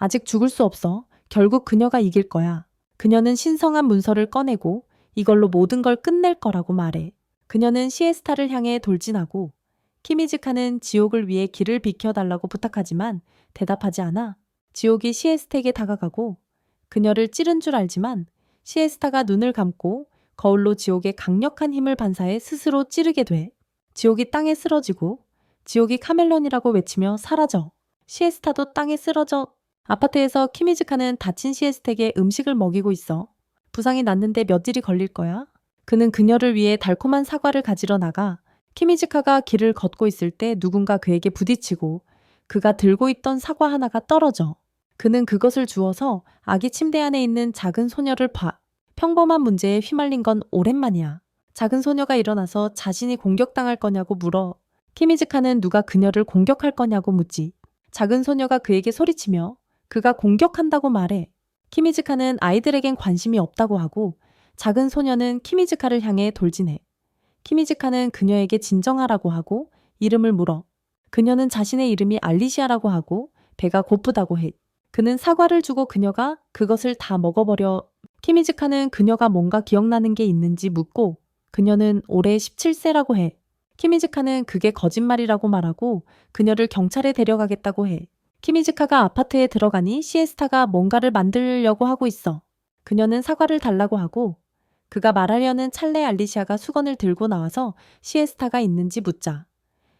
아직 죽을 수 없어. 결국 그녀가 이길 거야. 그녀는 신성한 문서를 꺼내고 이걸로 모든 걸 끝낼 거라고 말해. 그녀는 시에스타를 향해 돌진하고 키미즈카는 지옥을 위해 길을 비켜달라고 부탁하지만 대답하지 않아. 지옥이 시에스타에게 다가가고 그녀를 찌른 줄 알지만 시에스타가 눈을 감고 거울로 지옥에 강력한 힘을 반사해 스스로 찌르게 돼. 지옥이 땅에 쓰러지고 지옥이 카멜론이라고 외치며 사라져. 시에스타도 땅에 쓰러져. 아파트에서 키미즈카는 다친 시에스타에게 음식을 먹이고 있어. 부상이 났는데 몇 일이 걸릴 거야? 그는 그녀를 위해 달콤한 사과를 가지러 나가 키미즈카가 길을 걷고 있을 때 누군가 그에게 부딪히고 그가 들고 있던 사과 하나가 떨어져. 그는 그것을 주워서 아기 침대 안에 있는 작은 소녀를 봐. 평범한 문제에 휘말린 건 오랜만이야. 작은 소녀가 일어나서 자신이 공격당할 거냐고 물어. 키미즈카는 누가 그녀를 공격할 거냐고 묻지. 작은 소녀가 그에게 소리치며 그가 공격한다고 말해. 키미즈카는 아이들에겐 관심이 없다고 하고 작은 소녀는 키미즈카를 향해 돌진해. 키미즈카는 그녀에게 진정하라고 하고 이름을 물어. 그녀는 자신의 이름이 알리시아라고 하고 배가 고프다고 해. 그는 사과를 주고 그녀가 그것을 다 먹어버려. 키미즈카는 그녀가 뭔가 기억나는 게 있는지 묻고 그녀는 올해 17세라고 해. 키미즈카는 그게 거짓말이라고 말하고 그녀를 경찰에 데려가겠다고 해. 키미즈카가 아파트에 들어가니 시에스타가 뭔가를 만들려고 하고 있어. 그녀는 사과를 달라고 하고 그가 말하려는 찰나에 알리시아가 수건을 들고 나와서 시에스타가 있는지 묻자.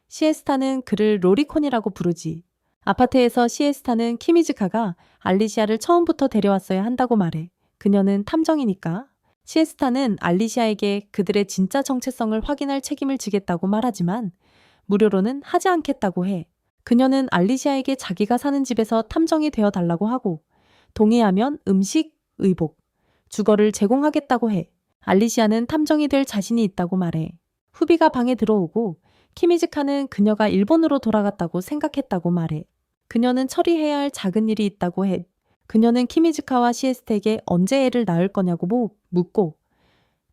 시에스타는 그를 로리콘이라고 부르지. 아파트에서 시에스타는 키미즈카가 알리시아를 처음부터 데려왔어야 한다고 말해. 그녀는 탐정이니까. 시에스타는 알리시아에게 그들의 진짜 정체성을 확인할 책임을 지겠다고 말하지만 무료로는 하지 않겠다고 해. 그녀는 알리시아에게 자기가 사는 집에서 탐정이 되어 달라고 하고 동의하면 음식, 의복, 주거를 제공하겠다고 해. 알리시아는 탐정이 될 자신이 있다고 말해. 후비가 방에 들어오고 키미즈카는 그녀가 일본으로 돌아갔다고 생각했다고 말해. 그녀는 처리해야 할 작은 일이 있다고 해. 그녀는 키미즈카와 시에스타에게 언제 애를 낳을 거냐고 묻고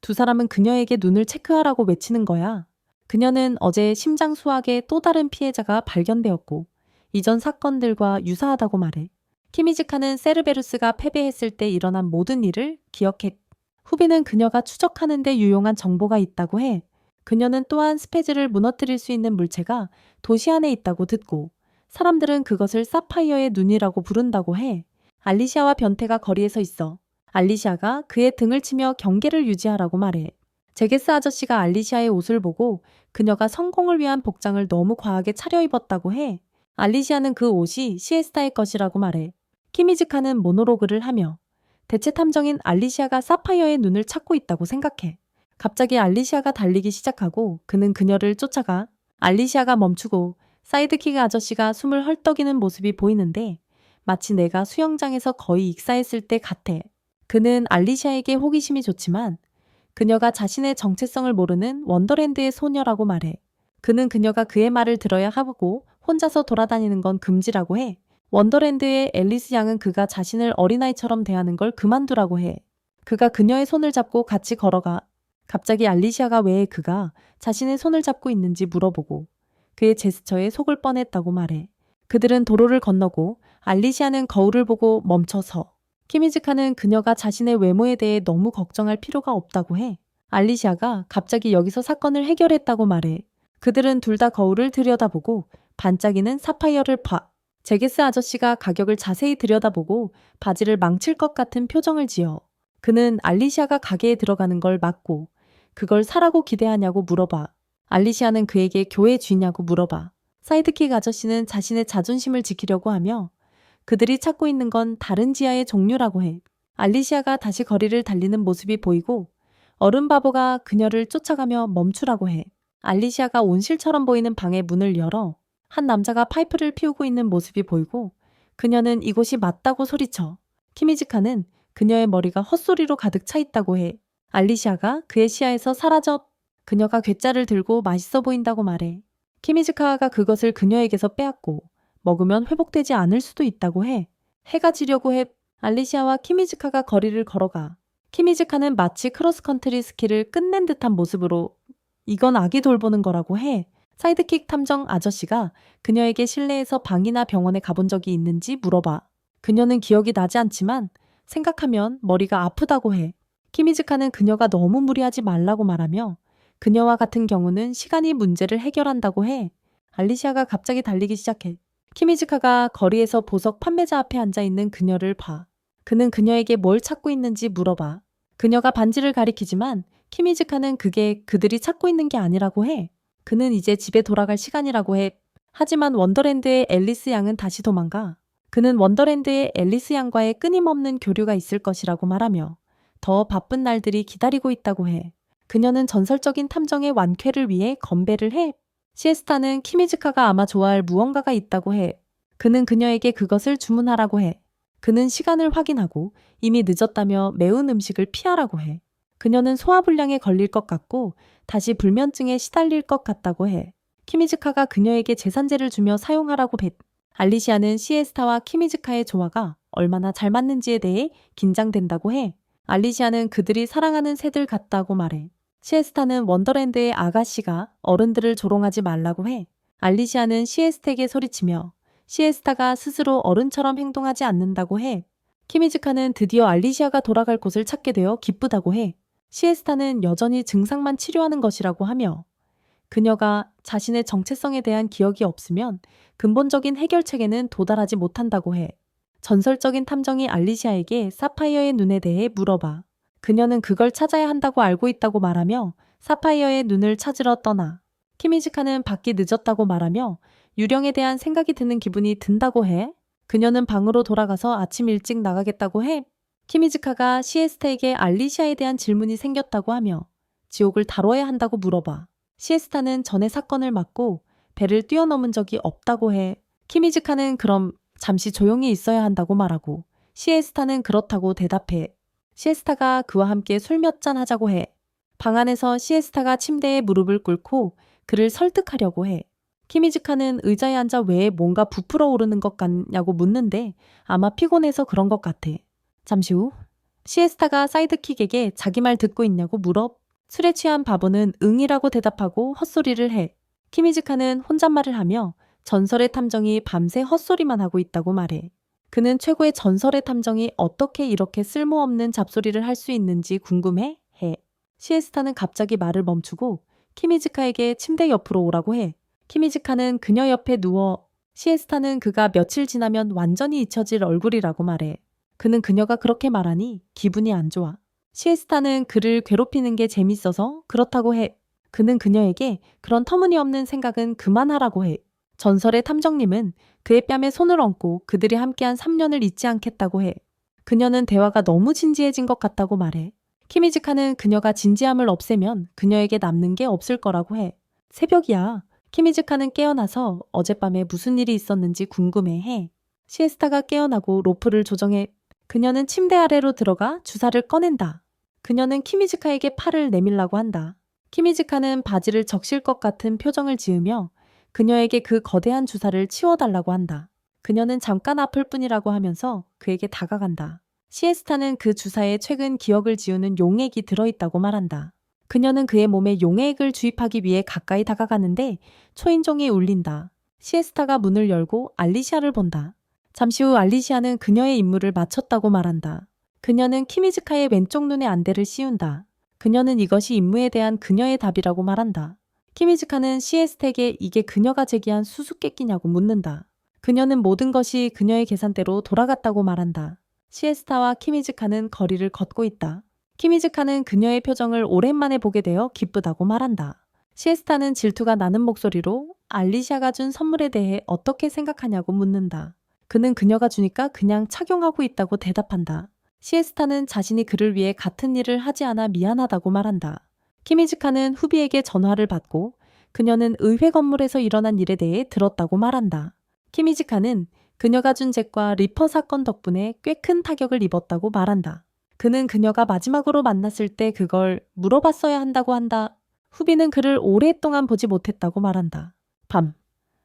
두 사람은 그녀에게 눈을 체크하라고 외치는 거야. 그녀는 어제 심장 수학의 또 다른 피해자가 발견되었고 이전 사건들과 유사하다고 말해. 키미즈카는 세르베루스가 패배했을 때 일어난 모든 일을 기억해. 후비는 그녀가 추적하는 데 유용한 정보가 있다고 해. 그녀는 또한 스페즈를 무너뜨릴 수 있는 물체가 도시 안에 있다고 듣고 사람들은 그것을 사파이어의 눈이라고 부른다고 해. 알리시아와 변태가 거리에서 있어. 알리시아가 그의 등을 치며 경계를 유지하라고 말해. 제게스 아저씨가 알리시아의 옷을 보고 그녀가 성공을 위한 복장을 너무 과하게 차려입었다고 해. 알리시아는 그 옷이 시에스타의 것이라고 말해. 키미즈카는 모노로그를 하며 대체 탐정인 알리시아가 사파이어의 눈을 찾고 있다고 생각해. 갑자기 알리시아가 달리기 시작하고 그는 그녀를 쫓아가. 알리시아가 멈추고 사이드킥 아저씨가 숨을 헐떡이는 모습이 보이는데 마치 내가 수영장에서 거의 익사했을 때 같아. 그는 알리시아에게 호기심이 좋지만 그녀가 자신의 정체성을 모르는 원더랜드의 소녀라고 말해. 그는 그녀가 그의 말을 들어야 하고 혼자서 돌아다니는 건 금지라고 해. 원더랜드의 앨리스 양은 그가 자신을 어린아이처럼 대하는 걸 그만두라고 해. 그가 그녀의 손을 잡고 같이 걸어가. 갑자기 알리시아가 왜 그가 자신의 손을 잡고 있는지 물어보고 그의 제스처에 속을 뻔했다고 말해. 그들은 도로를 건너고 알리시아는 거울을 보고 멈춰서 키미즈카는 그녀가 자신의 외모에 대해 너무 걱정할 필요가 없다고 해. 알리시아가 갑자기 여기서 사건을 해결했다고 말해. 그들은 둘 다 거울을 들여다보고 반짝이는 사파이어를 봐. 제게스 아저씨가 가격을 자세히 들여다보고 바지를 망칠 것 같은 표정을 지어. 그는 알리시아가 가게에 들어가는 걸 막고 그걸 사라고 기대하냐고 물어봐. 알리시아는 그에게 교회 쥐냐고 물어봐. 사이드킥 아저씨는 자신의 자존심을 지키려고 하며 그들이 찾고 있는 건 다른 지하의 종류라고 해. 알리시아가 다시 거리를 달리는 모습이 보이고 어른 바보가 그녀를 쫓아가며 멈추라고 해. 알리시아가 온실처럼 보이는 방의 문을 열어 한 남자가 파이프를 피우고 있는 모습이 보이고 그녀는 이곳이 맞다고 소리쳐. 키미즈카는 그녀의 머리가 헛소리로 가득 차 있다고 해. 알리시아가 그의 시야에서 사라져. 그녀가 괴짜를 들고 맛있어 보인다고 말해. 키미즈카가 그것을 그녀에게서 빼앗고 먹으면 회복되지 않을 수도 있다고 해. 해가 지려고 해. 알리시아와 키미즈카가 거리를 걸어가. 키미즈카는 마치 크로스컨트리 스키를 끝낸 듯한 모습으로 이건 아기 돌보는 거라고 해. 사이드킥 탐정 아저씨가 그녀에게 실내에서 방이나 병원에 가본 적이 있는지 물어봐. 그녀는 기억이 나지 않지만 생각하면 머리가 아프다고 해. 키미즈카는 그녀가 너무 무리하지 말라고 말하며 그녀와 같은 경우는 시간이 문제를 해결한다고 해. 알리시아가 갑자기 달리기 시작해. 키미즈카가 거리에서 보석 판매자 앞에 앉아 있는 그녀를 봐. 그는 그녀에게 뭘 찾고 있는지 물어봐. 그녀가 반지를 가리키지만 키미즈카는 그게 그들이 찾고 있는 게 아니라고 해. 그는 이제 집에 돌아갈 시간이라고 해. 하지만 원더랜드의 앨리스 양은 다시 도망가. 그는 원더랜드의 앨리스 양과의 끊임없는 교류가 있을 것이라고 말하며 더 바쁜 날들이 기다리고 있다고 해. 그녀는 전설적인 탐정의 완쾌를 위해 건배를 해. 시에스타는 키미즈카가 아마 좋아할 무언가가 있다고 해. 그는 그녀에게 그것을 주문하라고 해. 그는 시간을 확인하고 이미 늦었다며 매운 음식을 피하라고 해. 그녀는 소화불량에 걸릴 것 같고 다시 불면증에 시달릴 것 같다고 해. 키미즈카가 그녀에게 제산제를 주며 사용하라고 뱉. 알리시아는 시에스타와 키미즈카의 조화가 얼마나 잘 맞는지에 대해 긴장된다고 해. 알리시아는 그들이 사랑하는 새들 같다고 말해. 시에스타는 원더랜드의 아가씨가 어른들을 조롱하지 말라고 해. 알리시아는 시에스타에게 소리치며 시에스타가 스스로 어른처럼 행동하지 않는다고 해. 키미즈카는 드디어 알리시아가 돌아갈 곳을 찾게 되어 기쁘다고 해. 시에스타는 여전히 증상만 치료하는 것이라고 하며 그녀가 자신의 정체성에 대한 기억이 없으면 근본적인 해결책에는 도달하지 못한다고 해. 전설적인 탐정이 알리시아에게 사파이어의 눈에 대해 물어봐. 그녀는 그걸 찾아야 한다고 알고 있다고 말하며 사파이어의 눈을 찾으러 떠나. 키미즈카는 받기 늦었다고 말하며 유령에 대한 생각이 드는 기분이 든다고 해. 그녀는 방으로 돌아가서 아침 일찍 나가겠다고 해. 키미즈카가 시에스타에게 알리시아에 대한 질문이 생겼다고 하며 지옥을 다뤄야 한다고 물어봐. 시에스타는 전에 사건을 맡고 배를 뛰어넘은 적이 없다고 해. 키미즈카는 그럼 잠시 조용히 있어야 한다고 말하고 시에스타는 그렇다고 대답해. 시에스타가 그와 함께 술 몇 잔 하자고 해. 방 안에서 시에스타가 침대에 무릎을 꿇고 그를 설득하려고 해. 키미즈카는 의자에 앉아 왜 뭔가 부풀어 오르는 것 같냐고 묻는데 아마 피곤해서 그런 것 같아. 잠시 후 시에스타가 사이드킥에게 자기 말 듣고 있냐고 물어. 술에 취한 바보는 응이라고 대답하고 헛소리를 해. 키미즈카는 혼잣말을 하며 전설의 탐정이 밤새 헛소리만 하고 있다고 말해. 그는 최고의 전설의 탐정이 어떻게 이렇게 쓸모없는 잡소리를 할 수 있는지 궁금해? 해. 시에스타는 갑자기 말을 멈추고 키미즈카에게 침대 옆으로 오라고 해. 키미즈카는 그녀 옆에 누워 시에스타는 그가 며칠 지나면 완전히 잊혀질 얼굴이라고 말해. 그는 그녀가 그렇게 말하니 기분이 안 좋아. 시에스타는 그를 괴롭히는 게 재밌어서 그렇다고 해. 그는 그녀에게 그런 터무니없는 생각은 그만하라고 해. 전설의 탐정님은 그의 뺨에 손을 얹고 그들이 함께한 3년을 잊지 않겠다고 해. 그녀는 대화가 너무 진지해진 것 같다고 말해. 키미즈카는 그녀가 진지함을 없애면 그녀에게 남는 게 없을 거라고 해. 새벽이야. 키미즈카는 깨어나서 어젯밤에 무슨 일이 있었는지 궁금해해. 시에스타가 깨어나고 로프를 조정해. 그녀는 침대 아래로 들어가 주사를 꺼낸다. 그녀는 키미즈카에게 팔을 내밀라고 한다. 키미즈카는 바지를 적실 것 같은 표정을 지으며 그녀에게 그 거대한 주사를 치워달라고 한다. 그녀는 잠깐 아플 뿐이라고 하면서 그에게 다가간다. 시에스타는 그 주사에 최근 기억을 지우는 용액이 들어있다고 말한다. 그녀는 그의 몸에 용액을 주입하기 위해 가까이 다가가는데 초인종이 울린다. 시에스타가 문을 열고 알리시아를 본다. 잠시 후 알리시아는 그녀의 임무를 마쳤다고 말한다. 그녀는 키미즈카의 왼쪽 눈에 안대를 씌운다. 그녀는 이것이 임무에 대한 그녀의 답이라고 말한다. 키미즈카는 시에스타에게 이게 그녀가 제기한 수수께끼냐고 묻는다. 그녀는 모든 것이 그녀의 계산대로 돌아갔다고 말한다. 시에스타와 키미즈카는 거리를 걷고 있다. 키미즈카는 그녀의 표정을 오랜만에 보게 되어 기쁘다고 말한다. 시에스타는 질투가 나는 목소리로 알리시아가 준 선물에 대해 어떻게 생각하냐고 묻는다. 그는 그녀가 주니까 그냥 착용하고 있다고 대답한다. 시에스타는 자신이 그를 위해 같은 일을 하지 않아 미안하다고 말한다. 키미즈카는 후비에게 전화를 받고 그녀는 의회 건물에서 일어난 일에 대해 들었다고 말한다. 키미즈카는 그녀가 준 잭과 리퍼 사건 덕분에 꽤 큰 타격을 입었다고 말한다. 그는 그녀가 마지막으로 만났을 때 그걸 물어봤어야 한다고 한다. 후비는 그를 오랫동안 보지 못했다고 말한다. 밤,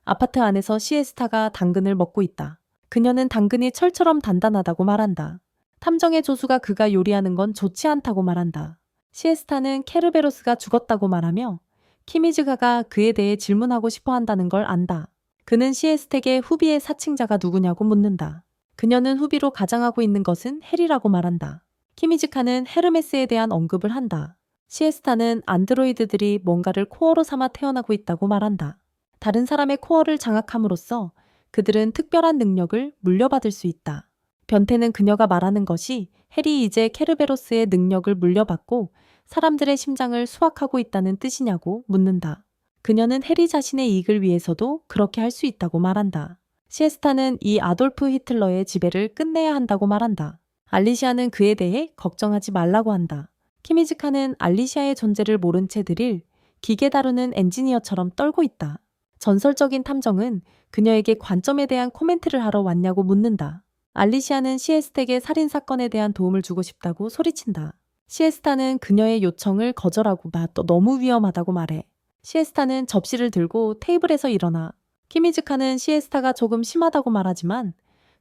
아파트 안에서 시에스타가 당근을 먹고 있다. 그녀는 당근이 철처럼 단단하다고 말한다. 탐정의 조수가 그가 요리하는 건 좋지 않다고 말한다. 시에스타는 케르베로스가 죽었다고 말하며 키미즈가가 그에 대해 질문하고 싶어 한다는 걸 안다. 그는 시에스타에게 후비의 사칭자가 누구냐고 묻는다. 그녀는 후비로 가장하고 있는 것은 헬이라고 말한다. 키미즈카는 헤르메스에 대한 언급을 한다. 시에스타는 안드로이드들이 뭔가를 코어로 삼아 태어나고 있다고 말한다. 다른 사람의 코어를 장악함으로써 그들은 특별한 능력을 물려받을 수 있다. 변태는 그녀가 말하는 것이 헬이 이제 케르베로스의 능력을 물려받고 사람들의 심장을 수확하고 있다는 뜻이냐고 묻는다. 그녀는 헬이 자신의 이익을 위해서도 그렇게 할 수 있다고 말한다. 시에스타는 이 아돌프 히틀러의 지배를 끝내야 한다고 말한다. 알리시아는 그에 대해 걱정하지 말라고 한다. 키미즈카는 알리시아의 존재를 모른 채 드릴 기계 다루는 엔지니어처럼 떨고 있다. 전설적인 탐정은 그녀에게 관점에 대한 코멘트를 하러 왔냐고 묻는다. 알리시아는 시에스텍의 살인사건에 대한 도움을 주고 싶다고 소리친다. 시에스타는 그녀의 요청을 거절하고 또 너무 위험하다고 말해. 시에스타는 접시를 들고 테이블에서 일어나. 키미즈카는 시에스타가 조금 심하다고 말하지만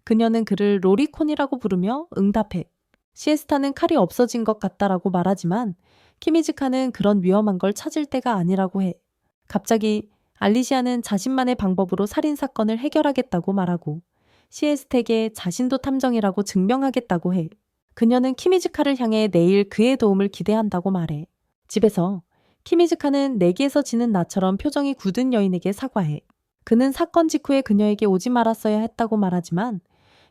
그녀는 그를 로리콘이라고 부르며 응답해. 시에스타는 칼이 없어진 것 같다라고 말하지만 키미즈카는 그런 위험한 걸 찾을 때가 아니라고 해. 갑자기 알리시아는 자신만의 방법으로 살인사건을 해결하겠다고 말하고 시에스텍에 자신도 탐정이라고 증명하겠다고 해. 그녀는 키미즈카를 향해 내일 그의 도움을 기대한다고 말해. 집에서 키미즈카는 내기에서 지는 나처럼 표정이 굳은 여인에게 사과해. 그는 사건 직후에 그녀에게 오지 말았어야 했다고 말하지만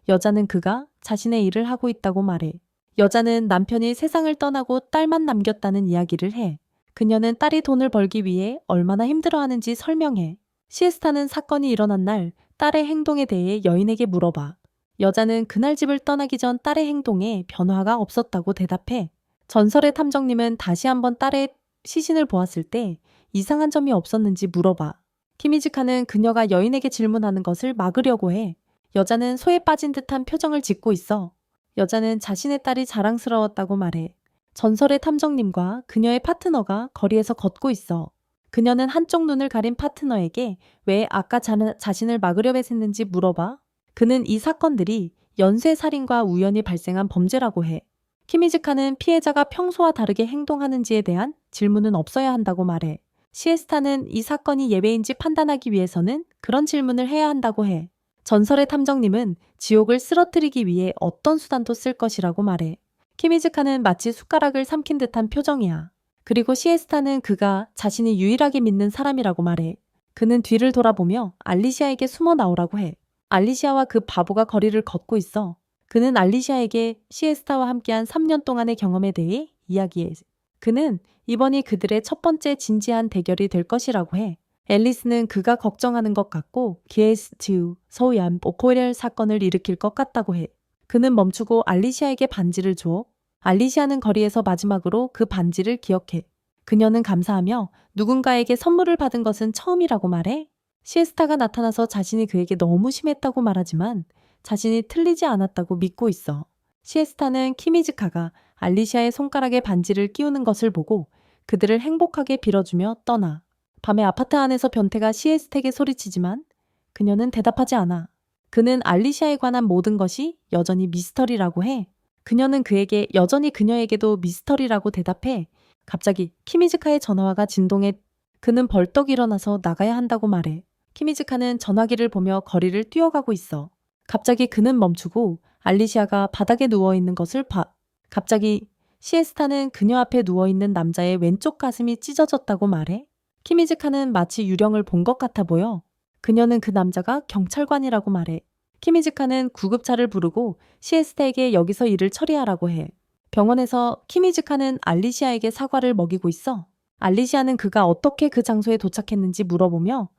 여자는 그가 자신의 일을 하고 있다고 말해. 여자는 남편이 세상을 떠나고 딸만 남겼다는 이야기를 해. 그녀는 딸이 돈을 벌기 위해 얼마나 힘들어하는지 설명해. 시에스타는 사건이 일어난 날 딸의 행동에 대해 여인에게 물어봐. 여자는 그날 집을 떠나기 전 딸의 행동에 변화가 없었다고 대답해. 전설의 탐정님은 다시 한번 딸의 시신을 보았을 때 이상한 점이 없었는지 물어봐. 키미즈카는 그녀가 여인에게 질문하는 것을 막으려고 해. 여자는 소에 빠진 듯한 표정을 짓고 있어. 여자는 자신의 딸이 자랑스러웠다고 말해. 전설의 탐정님과 그녀의 파트너가 거리에서 걷고 있어. 그녀는 한쪽 눈을 가린 파트너에게 왜 아까 자신을 막으려 했는지 물어봐. 그는 이 사건들이 연쇄살인과 우연히 발생한 범죄라고 해. 키미즈카는 피해자가 평소와 다르게 행동하는지에 대한 질문은 없어야 한다고 말해. 시에스타는 이 사건이 예외인지 판단하기 위해서는 그런 질문을 해야 한다고 해. 전설의 탐정님은 지옥을 쓰러뜨리기 위해 어떤 수단도 쓸 것이라고 말해. 키미즈카는 마치 숟가락을 삼킨 듯한 표정이야. 그리고 시에스타는 그가 자신이 유일하게 믿는 사람이라고 말해. 그는 뒤를 돌아보며 알리시아에게 숨어 나오라고 해. 알리시아와 그 바보가 거리를 걷고 있어. 그는 알리시아에게 시에스타와 함께한 3년 동안의 경험에 대해 이야기해. 그는 이번이 그들의 첫 번째 진지한 대결이 될 것이라고 해. 앨리스는 그가 걱정하는 것 같고 기에스튜, 서우얀, 오코렐 사건을 일으킬 것 같다고 해. 그는 멈추고 알리시아에게 반지를 줘. 알리시아는 거리에서 마지막으로 그 반지를 기억해. 그녀는 감사하며 누군가에게 선물을 받은 것은 처음이라고 말해. 시에스타가 나타나서 자신이 그에게 너무 심했다고 말하지만 자신이 틀리지 않았다고 믿고 있어. 시에스타는 키미즈카가 알리시아의 손가락에 반지를 끼우는 것을 보고 그들을 행복하게 빌어주며 떠나. 밤에 아파트 안에서 변태가 시에스텍에 소리치지만 그녀는 대답하지 않아. 그는 알리시아에 관한 모든 것이 여전히 미스터리라고 해. 그녀는 그에게 여전히 그녀에게도 미스터리라고 대답해. 갑자기 키미즈카의 전화가 진동해. 그는 벌떡 일어나서 나가야 한다고 말해. 키미즈카는 전화기를 보며 거리를 뛰어가고 있어. 갑자기 그는 멈추고 알리시아가 바닥에 누워있는 것을 봐. 갑자기 시에스타는 그녀 앞에 누워있는 남자의 왼쪽 가슴이 찢어졌다고 말해. 키미즈카는 마치 유령을 본 것 같아 보여. 그녀는 그 남자가 경찰관이라고 말해. 키미즈카는 구급차를 부르고 시에스타에게 여기서 일을 처리하라고 해. 병원에서 키미즈카는 알리시아에게 사과를 먹이고 있어. 알리시아는 그가 어떻게 그 장소에 도착했는지 물어보며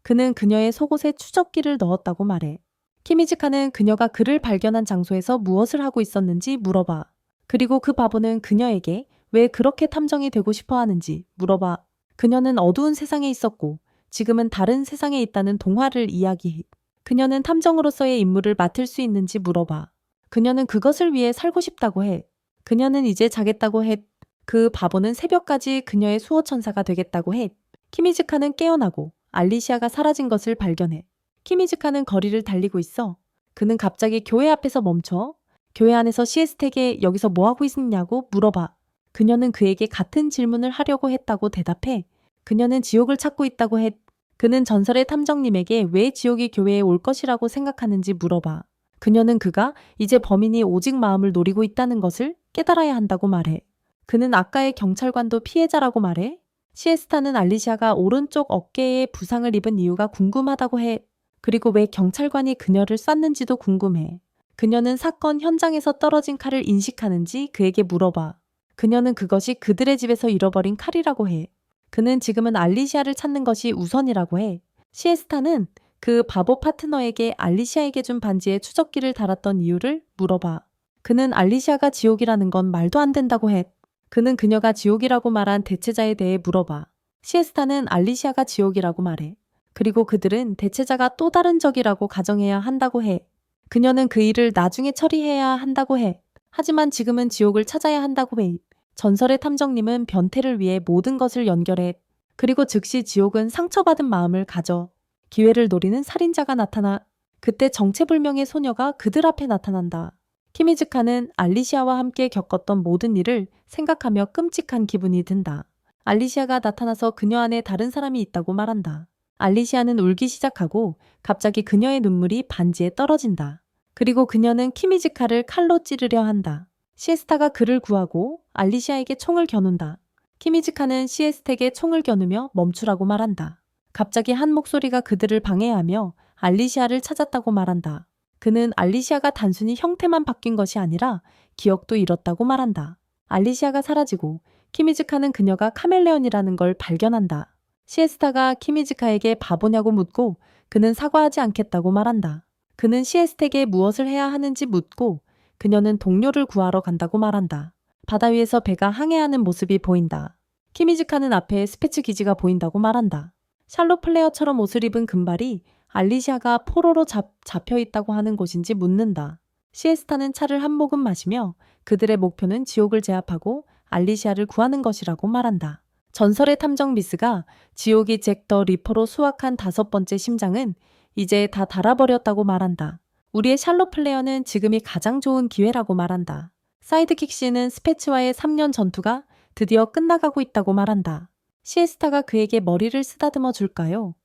그는 그녀의 속옷에 추적기를 넣었다고 말해. 키미즈카는 그녀가 그를 발견한 장소에서 무엇을 하고 있었는지 물어봐. 그리고 그 바보는 그녀에게 왜 그렇게 탐정이 되고 싶어 하는지 물어봐. 그녀는 어두운 세상에 있었고 지금은 다른 세상에 있다는 동화를 이야기해. 그녀는 탐정으로서의 임무를 맡을 수 있는지 물어봐. 그녀는 그것을 위해 살고 싶다고 해. 그녀는 이제 자겠다고 해. 그 바보는 새벽까지 그녀의 수호천사가 되겠다고 해. 키미즈카는 깨어나고 알리시아가 사라진 것을 발견해. 키미즈카는 거리를 달리고 있어. 그는 갑자기 교회 앞에서 멈춰. 교회 안에서 시에스텍에 여기서 뭐하고 있느냐고 물어봐. 그녀는 그에게 같은 질문을 하려고 했다고 대답해. 그녀는 지옥을 찾고 있다고 해. 그는 전설의 탐정님에게 왜 지옥이 교회에 올 것이라고 생각하는지 물어봐. 그녀는 그가 이제 범인이 오직 마음을 노리고 있다는 것을 깨달아야 한다고 말해. 그는 아까의 경찰관도 피해자라고 말해. 시에스타는 알리시아가 오른쪽 어깨에 부상을 입은 이유가 궁금하다고 해. 그리고 왜 경찰관이 그녀를 쐈는지도 궁금해. 그녀는 사건 현장에서 떨어진 칼을 인식하는지 그에게 물어봐. 그녀는 그것이 그들의 집에서 잃어버린 칼이라고 해. 그는 지금은 알리시아를 찾는 것이 우선이라고 해. 시에스타는 그 바보 파트너에게 알리시아에게 준 반지에 추적기를 달았던 이유를 물어봐. 그는 알리시아가 지옥이라는 건 말도 안 된다고 해. 그는 그녀가 지옥이라고 말한 대체자에 대해 물어봐. 시에스타는 알리시아가 지옥이라고 말해. 그리고 그들은 대체자가 또 다른 적이라고 가정해야 한다고 해. 그녀는 그 일을 나중에 처리해야 한다고 해. 하지만 지금은 지옥을 찾아야 한다고 해. 전설의 탐정님은 변태를 위해 모든 것을 연결해. 그리고 즉시 지옥은 상처받은 마음을 가져. 기회를 노리는 살인자가 나타나. 그때 정체불명의 소녀가 그들 앞에 나타난다. 키미즈카는 알리시아와 함께 겪었던 모든 일을 생각하며 끔찍한 기분이 든다. 알리시아가 나타나서 그녀 안에 다른 사람이 있다고 말한다. 알리시아는 울기 시작하고 갑자기 그녀의 눈물이 반지에 떨어진다. 그리고 그녀는 키미즈카를 칼로 찌르려 한다. 시에스타가 그를 구하고 알리시아에게 총을 겨눈다. 키미즈카는 시에스타에게 총을 겨누며 멈추라고 말한다. 갑자기 한 목소리가 그들을 방해하며 알리시아를 찾았다고 말한다. 그는 알리시아가 단순히 형태만 바뀐 것이 아니라 기억도 잃었다고 말한다. 알리시아가 사라지고 키미즈카는 그녀가 카멜레온이라는 걸 발견한다. 시에스타가 키미즈카에게 바보냐고 묻고 그는 사과하지 않겠다고 말한다. 그는 시에스타에게 무엇을 해야 하는지 묻고 그녀는 동료를 구하러 간다고 말한다. 바다 위에서 배가 항해하는 모습이 보인다. 키미즈카는 앞에 스페츠 기지가 보인다고 말한다. 샬롯 플레어처럼 옷을 입은 금발이 알리시아가 포로로 잡혀 있다고 하는 곳인지 묻는다. 시에스타는 차를 한 모금 마시며 그들의 목표는 지옥을 제압하고 알리시아를 구하는 것이라고 말한다. 전설의 탐정 미스가 지옥이 잭 더 리퍼로 수확한 5번째 심장은 이제 다 닳아버렸다고 말한다. 우리의 샬롯 플레어는 지금이 가장 좋은 기회라고 말한다. 사이드킥 씨는 스페츠와의 3년 전투가 드디어 끝나가고 있다고 말한다. 시에스타가 그에게 머리를 쓰다듬어 줄까요?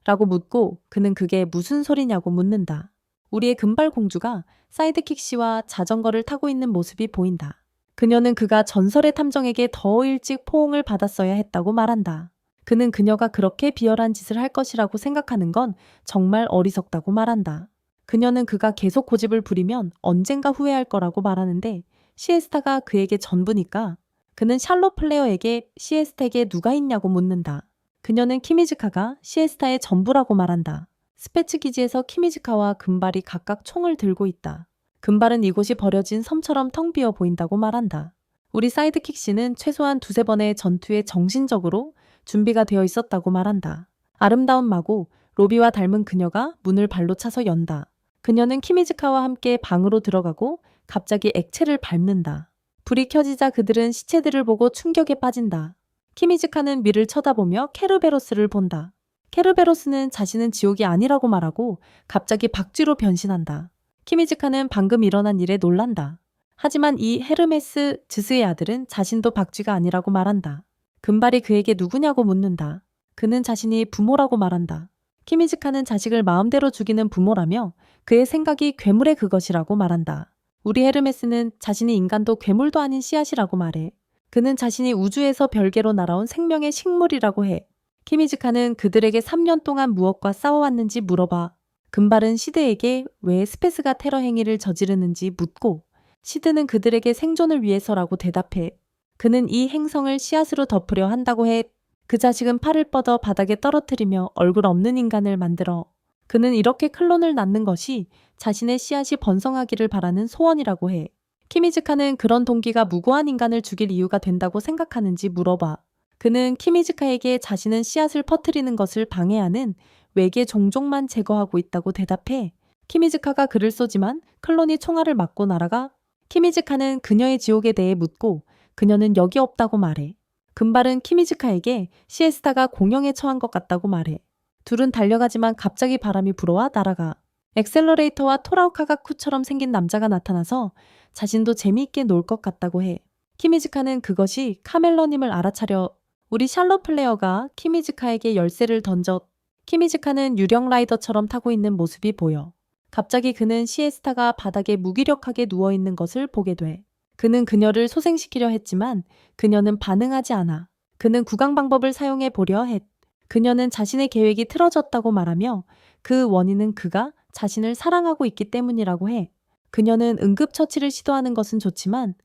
라고 묻고 그는 그게 무슨 소리냐고 묻는다. 우리의 금발 공주가 사이드킥 씨와 자전거를 타고 있는 모습이 보인다. 그녀는 그가 전설의 탐정에게 더 일찍 포옹을 받았어야 했다고 말한다. 그는 그녀가 그렇게 비열한 짓을 할 것이라고 생각하는 건 정말 어리석다고 말한다. 그녀는 그가 계속 고집을 부리면 언젠가 후회할 거라고 말하는데 시에스타가 그에게 전부니까 그는 샬롯 플레어에게 시에스타에게 누가 있냐고 묻는다. 그녀는 키미즈카가 시에스타의 전부라고 말한다. 스페츠 기지에서 키미즈카와 금발이 각각 총을 들고 있다. 금발은 이곳이 버려진 섬처럼 텅 비어 보인다고 말한다. 우리 사이드킥 씨는 최소한 2~3번의 전투에 정신적으로 준비가 되어 있었다고 말한다. 아름다운 마고 로비와 닮은 그녀가 문을 발로 차서 연다. 그녀는 키미즈카와 함께 방으로 들어가고 갑자기 액체를 밟는다. 불이 켜지자 그들은 시체들을 보고 충격에 빠진다. 키미즈카는 미를 쳐다보며 케르베로스를 본다. 케르베로스는 자신은 지옥이 아니라고 말하고 갑자기 박쥐로 변신한다. 키미즈카는 방금 일어난 일에 놀란다. 하지만 이 헤르메스 즈스의 아들은 자신도 박쥐가 아니라고 말한다. 금발이 그에게 누구냐고 묻는다. 그는 자신이 부모라고 말한다. 키미즈카는 자식을 마음대로 죽이는 부모라며 그의 생각이 괴물의 그것이라고 말한다. 우리 헤르메스는 자신이 인간도 괴물도 아닌 씨앗이라고 말해. 그는 자신이 우주에서 별개로 날아온 생명의 식물이라고 해. 키미즈카는 그들에게 3년 동안 무엇과 싸워왔는지 물어봐. 금발은 시드에게 왜 스페스가 테러 행위를 저지르는지 묻고 시드는 그들에게 생존을 위해서라고 대답해. 그는 이 행성을 씨앗으로 덮으려 한다고 해. 그 자식은 팔을 뻗어 바닥에 떨어뜨리며 얼굴 없는 인간을 만들어. 그는 이렇게 클론을 낳는 것이 자신의 씨앗이 번성하기를 바라는 소원이라고 해. 키미즈카는 그런 동기가 무고한 인간을 죽일 이유가 된다고 생각하는지 물어봐. 그는 키미즈카에게 자신은 씨앗을 퍼뜨리는 것을 방해하는 외계 종족만 제거하고 있다고 대답해. 키미즈카가 그를 쏘지만 클론이 총알을 맞고 날아가. 키미즈카는 그녀의 지옥에 대해 묻고 그녀는 여기 없다고 말해. 금발은 키미즈카에게 시에스타가 공영에 처한 것 같다고 말해. 둘은 달려가지만 갑자기 바람이 불어와 날아가. 엑셀러레이터와 토라우카가쿠처럼 생긴 남자가 나타나서 자신도 재미있게 놀 것 같다고 해. 키미즈카는 그것이 카멜러님을 알아차려. 우리 샬롯 플레어가 키미즈카에게 열쇠를 던져. 키미즈카는 유령 라이더처럼 타고 있는 모습이 보여. 갑자기 그는 시에스타가 바닥에 무기력하게 누워있는 것을 보게 돼. 그는 그녀를 소생시키려 했지만 그녀는 반응하지 않아. 그는 구강 방법을 사용해 보려 했. 그녀는 자신의 계획이 틀어졌다고 말하며 그 원인은 그가 자신을 사랑하고 있기 때문이라고 해. 그녀는 응급처치를 시도하는 것은 좋지만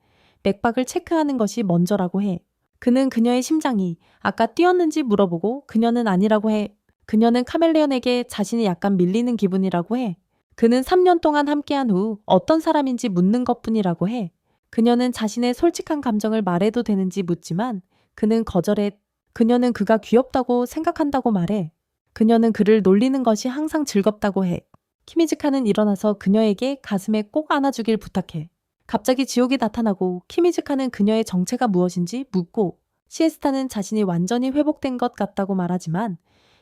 맥박을 체크하는 것이 먼저라고 해. 그는 그녀의 심장이 아까 뛰었는지 물어보고 그녀는 아니라고 해. 그녀는 카멜레온에게 자신이 약간 밀리는 기분이라고 해. 그는 3년 동안 함께한 후 어떤 사람인지 묻는 것뿐이라고 해. 그녀는 자신의 솔직한 감정을 말해도 되는지 묻지만 그는 거절해. 그녀는 그가 귀엽다고 생각한다고 말해. 그녀는 그를 놀리는 것이 항상 즐겁다고 해. 키미즈카는 일어나서 그녀에게 가슴에 꼭 안아주길 부탁해. 갑자기 지옥이 나타나고 키미즈카는 그녀의 정체가 무엇인지 묻고 시에스타는 자신이 완전히 회복된 것 같다고 말하지만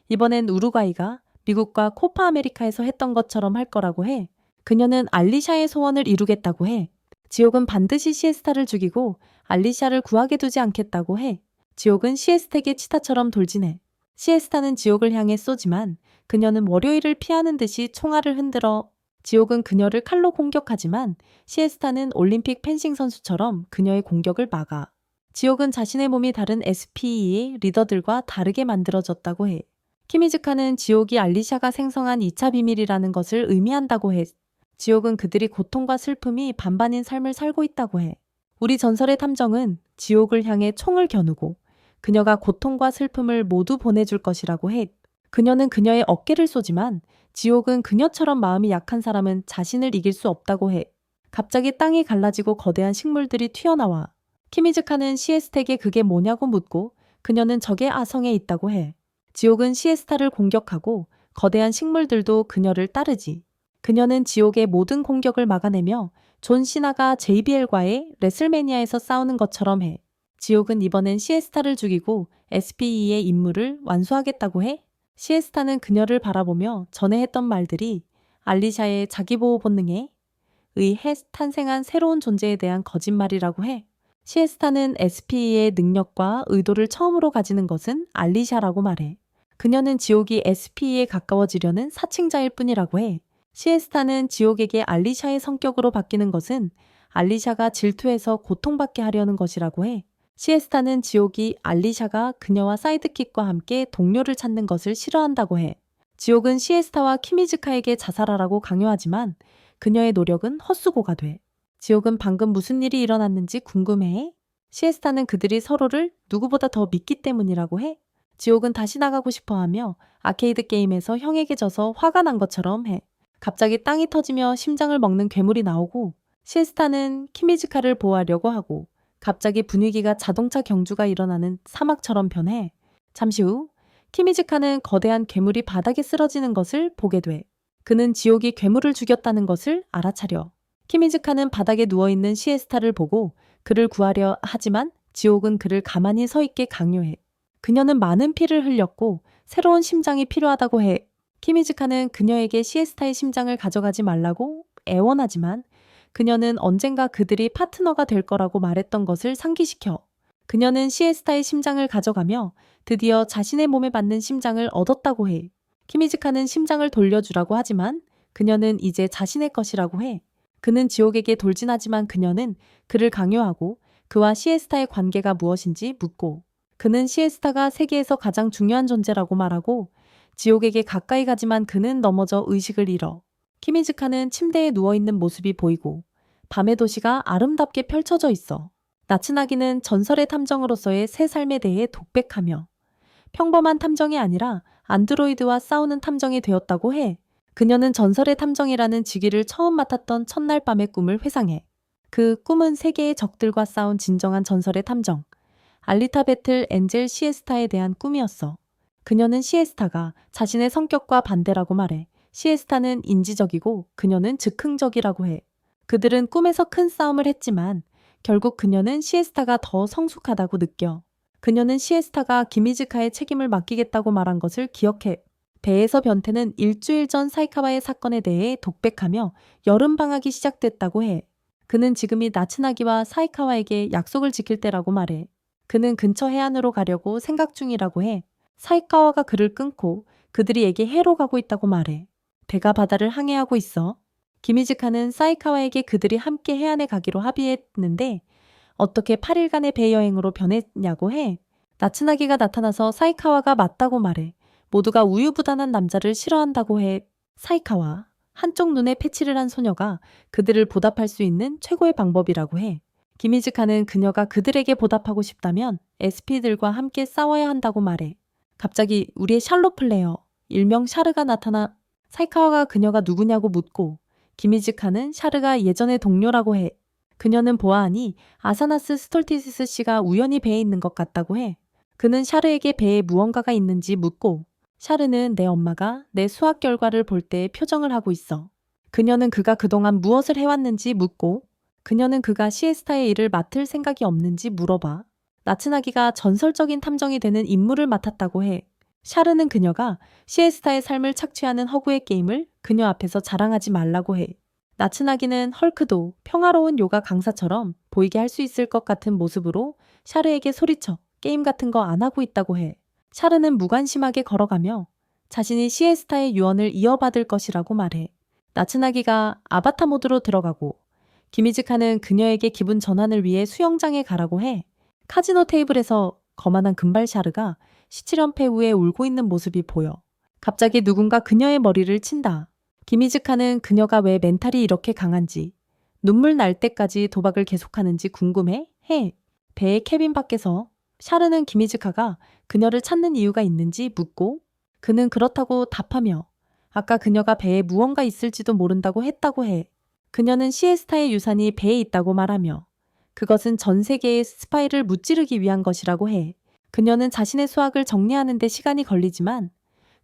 이번엔 우루과이가 미국과 코파 아메리카에서 했던 것처럼 할 거라고 해. 그녀는 알리샤의 소원을 이루겠다고 해. 지옥은 반드시 시에스타를 죽이고 알리샤를 구하게 두지 않겠다고 해. 지옥은 시에스타에게 치타처럼 돌진해. 시에스타는 지옥을 향해 쏘지만 그녀는 월요일을 피하는 듯이 총알을 흔들어. 지옥은 그녀를 칼로 공격하지만 시에스타는 올림픽 펜싱 선수처럼 그녀의 공격을 막아. 지옥은 자신의 몸이 다른 SPE의 리더들과 다르게 만들어졌다고 해. 키미즈카는 지옥이 알리샤가 생성한 2차 비밀이라는 것을 의미한다고 해. 지옥은 그들이 고통과 슬픔이 반반인 삶을 살고 있다고 해. 우리 전설의 탐정은 지옥을 향해 총을 겨누고 그녀가 고통과 슬픔을 모두 보내줄 것이라고 해. 그녀는 그녀의 어깨를 쏘지만 지옥은 그녀처럼 마음이 약한 사람은 자신을 이길 수 없다고 해. 갑자기 땅이 갈라지고 거대한 식물들이 튀어나와. 키미즈카는 시에스타에게 그게 뭐냐고 묻고 그녀는 적의 아성에 있다고 해. 지옥은 시에스타를 공격하고 거대한 식물들도 그녀를 따르지. 그녀는 지옥의 모든 공격을 막아내며 존 시나가 JBL과의 레슬매니아에서 싸우는 것처럼 해. 지옥은 이번엔 시에스타를 죽이고 SPE의 임무를 완수하겠다고 해. 시에스타는 그녀를 바라보며 전에 했던 말들이 알리샤의 자기보호 본능에 의해 탄생한 새로운 존재에 대한 거짓말이라고 해. 시에스타는 SPE의 능력과 의도를 처음으로 가지는 것은 알리샤라고 말해. 그녀는 지옥이 SPE에 가까워지려는 사칭자일 뿐이라고 해. 시에스타는 지옥에게 알리샤의 성격으로 바뀌는 것은 알리샤가 질투해서 고통받게 하려는 것이라고 해. 시에스타는 지옥이 알리샤가 그녀와 사이드킥과 함께 동료를 찾는 것을 싫어한다고 해. 지옥은 시에스타와 키미즈카에게 자살하라고 강요하지만 그녀의 노력은 헛수고가 돼. 지옥은 방금 무슨 일이 일어났는지 궁금해해. 시에스타는 그들이 서로를 누구보다 더 믿기 때문이라고 해. 지옥은 다시 나가고 싶어하며 아케이드 게임에서 형에게 져서 화가 난 것처럼 해. 갑자기 땅이 터지며 심장을 먹는 괴물이 나오고 시에스타는 키미즈카를 보호하려고 하고 갑자기 분위기가 자동차 경주가 일어나는 사막처럼 변해. 잠시 후 키미즈카는 거대한 괴물이 바닥에 쓰러지는 것을 보게 돼. 그는 지옥이 괴물을 죽였다는 것을 알아차려. 키미즈카는 바닥에 누워있는 시에스타를 보고 그를 구하려 하지만 지옥은 그를 가만히 서 있게 강요해. 그녀는 많은 피를 흘렸고 새로운 심장이 필요하다고 해. 키미즈카는 그녀에게 시에스타의 심장을 가져가지 말라고 애원하지만 그녀는 언젠가 그들이 파트너가 될 거라고 말했던 것을 상기시켜. 그녀는 시에스타의 심장을 가져가며 드디어 자신의 몸에 맞는 심장을 얻었다고 해. 키미즈카는 심장을 돌려주라고 하지만 그녀는 이제 자신의 것이라고 해. 그는 지옥에게 돌진하지만 그녀는 그를 강요하고 그와 시에스타의 관계가 무엇인지 묻고 그는 시에스타가 세계에서 가장 중요한 존재라고 말하고 지옥에게 가까이 가지만 그는 넘어져 의식을 잃어. 키미즈카는 침대에 누워있는 모습이 보이고 밤의 도시가 아름답게 펼쳐져 있어. 나츠나기는 전설의 탐정으로서의 새 삶에 대해 독백하며 평범한 탐정이 아니라 안드로이드와 싸우는 탐정이 되었다고 해. 그녀는 전설의 탐정이라는 직위를 처음 맡았던 첫날 밤의 꿈을 회상해. 그 꿈은 세계의 적들과 싸운 진정한 전설의 탐정, 알리타 배틀 엔젤 시에스타에 대한 꿈이었어. 그녀는 시에스타가 자신의 성격과 반대라고 말해. 시에스타는 인지적이고 그녀는 즉흥적이라고 해. 그들은 꿈에서 큰 싸움을 했지만 결국 그녀는 시에스타가 더 성숙하다고 느껴. 그녀는 시에스타가 기미즈카의 책임을 맡기겠다고 말한 것을 기억해. 배에서 변태는 일주일 전 사이카와의 사건에 대해 독백하며 여름방학이 시작됐다고 해. 그는 지금이 나츠나기와 사이카와에게 약속을 지킬 때라고 말해. 그는 근처 해안으로 가려고 생각 중이라고 해. 사이카와가 그를 끊고 그들이 에게 해로 가고 있다고 말해. 대가 바다를 항해하고 있어. 김이즈카는 사이카와에게 그들이 함께 해안에 가기로 합의했는데 어떻게 8일간의 배 여행으로 변했냐고 해. 나츠나기가 나타나서 사이카와가 맞다고 말해. 모두가 우유부단한 남자를 싫어한다고 해. 사이카와, 한쪽 눈에 패치를 한 소녀가 그들을 보답할 수 있는 최고의 방법이라고 해. 김이즈카는 그녀가 그들에게 보답하고 싶다면 SP들과 함께 싸워야 한다고 말해. 갑자기 우리의 샬롯 플레이어, 일명 샤르가 나타나 사이카와가 그녀가 누구냐고 묻고 김이즈카는 샤르가 예전의 동료라고 해. 그녀는 보아하니 아사나스 스톨티시스 씨가 우연히 배에 있는 것 같다고 해. 그는 샤르에게 배에 무언가가 있는지 묻고 샤르는 내 엄마가 내 수학 결과를 볼 때 표정을 하고 있어. 그녀는 그가 그동안 무엇을 해왔는지 묻고 그녀는 그가 시에스타의 일을 맡을 생각이 없는지 물어봐. 나츠나기가 전설적인 탐정이 되는 임무를 맡았다고 해. 샤르는 그녀가 시에스타의 삶을 착취하는 허구의 게임을 그녀 앞에서 자랑하지 말라고 해. 나츠나기는 헐크도 평화로운 요가 강사처럼 보이게 할 수 있을 것 같은 모습으로 샤르에게 소리쳐 게임 같은 거 안 하고 있다고 해. 샤르는 무관심하게 걸어가며 자신이 시에스타의 유언을 이어받을 것이라고 말해. 나츠나기가 아바타 모드로 들어가고 김이즈카는 그녀에게 기분 전환을 위해 수영장에 가라고 해. 카지노 테이블에서 거만한 금발 샤르가 시치련패 후에 울고 있는 모습이 보여. 갑자기 누군가 그녀의 머리를 친다. 김이즈카는 그녀가 왜 멘탈이 이렇게 강한지, 눈물 날 때까지 도박을 계속하는지 궁금해 해. 배의 캐빈 밖에서 샤르는 김이즈카가 그녀를 찾는 이유가 있는지 묻고 그는 그렇다고 답하며 아까 그녀가 배에 무언가 있을지도 모른다고 했다고 해. 그녀는 시에스타의 유산이 배에 있다고 말하며 그것은 전 세계의 스파이를 무찌르기 위한 것이라고 해. 그녀는 자신의 수학을 정리하는 데 시간이 걸리지만